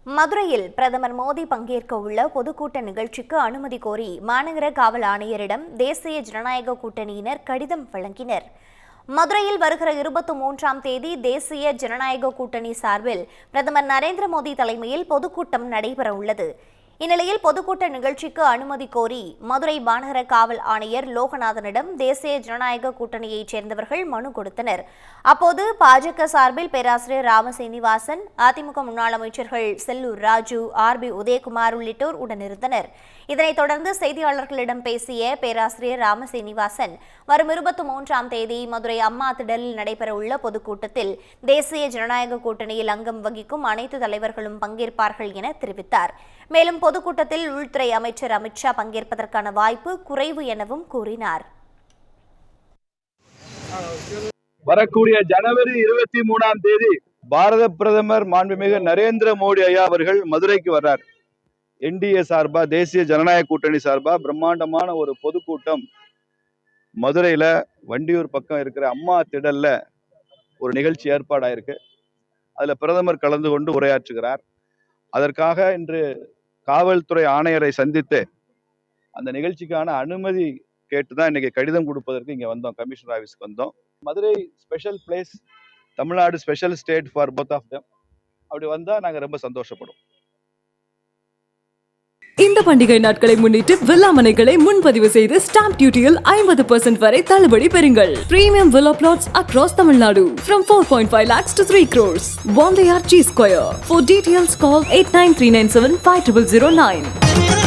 மதுரையில் பிரதமர் மோடி பங்கேற்க உள்ள பொதுக்கூட்ட நிகழ்ச்சிக்கு அனுமதி கோரி மாநகர காவல் ஆணையரிடம் தேசிய ஜனநாயக கூட்டணியினர் கடிதம் வழங்கினர். மதுரையில் வருகிற 23ஆம் தேதி தேசிய ஜனநாயக கூட்டணி சார்பில் பிரதமர் நரேந்திர மோடி தலைமையில் பொதுக்கூட்டம் நடைபெற உள்ளது. இந்நிலையில் பொதுக்கூட்ட நிகழ்ச்சிக்கு அனுமதி கோரி மதுரை மாநகர காவல் ஆணையர் லோகநாதனிடம் தேசிய ஜனநாயக கூட்டணியைச் சேர்ந்தவர்கள் மனு கொடுத்தனர். அப்போது பாஜக சார்பில் பேராசிரியர் ராமசீனிவாசன், அதிமுக முன்னாள் அமைச்சர்கள் செல்லூர் ராஜு, RB உதயகுமார் உள்ளிட்டோர் உடனிருந்தனர். இதனைத் தொடர்ந்து செய்தியாளர்களிடம் பேசிய பேராசிரியர் ராமசீனிவாசன், வரும் 23ஆம் தேதி மதுரை அம்மா திடலில் நடைபெறவுள்ள பொதுக்கூட்டத்தில் தேசிய ஜனநாயக கூட்டணியில் அங்கம் வகிக்கும் அனைத்து தலைவர்களும் பங்கேற்பார்கள் என தெரிவித்தார். மேலும் பொதுக்கூட்டத்தில் உள்துறை அமைச்சர் அமித்ஷா பங்கேற்பதற்கான வாய்ப்பு குறைவு எனவும் கூறினார். வரக்கூடிய ஜனவரி 23ஆம் தேதி பாரத பிரதமர் மாண்புமிகு நரேந்திர மோடி ஐயா அவர்கள் மதுரைக்கு வர்றார். NDA சார்பா, தேசிய ஜனநாயக கூட்டணி சார்பா பிரம்மாண்டமான ஒரு பொதுக்கூட்டம் மதுரையில வண்டியூர் பக்கம் இருக்கிற அம்மா திடல்ல ஒரு நிகழ்ச்சி ஏற்பாடாயிருக்கு. அதுல பிரதமர் கலந்து கொண்டு உரையாற்றுகிறார். அதற்காக இன்று காவல்துறை ஆணையரை சந்தித்து அந்த நிகழ்ச்சிக்கான அனுமதி கேட்டுதான் இன்னைக்கு கடிதம் கொடுப்பதற்கு இங்க வந்தோம். கமிஷனர் ஆபீஸ்க்கு வந்தோம். Madurai special place, Tamil Nadu special state for both of them. அப்படி வந்தா நாங்க ரொம்ப சந்தோஷப்படுவோம். இந்த பண்டிகை நாட்களை முன்னிட்டு வில்லா மனைகளை முன்பதிவு செய்து ஸ்டாம்ப் டியூட்டியில் 50% வரை தள்ளுபடி பெறுங்கள். Premium villa plots across Tamil Nadu from 4.5 lakhs to 3 crores. Bondeyar G Square. For details call 89397 5009.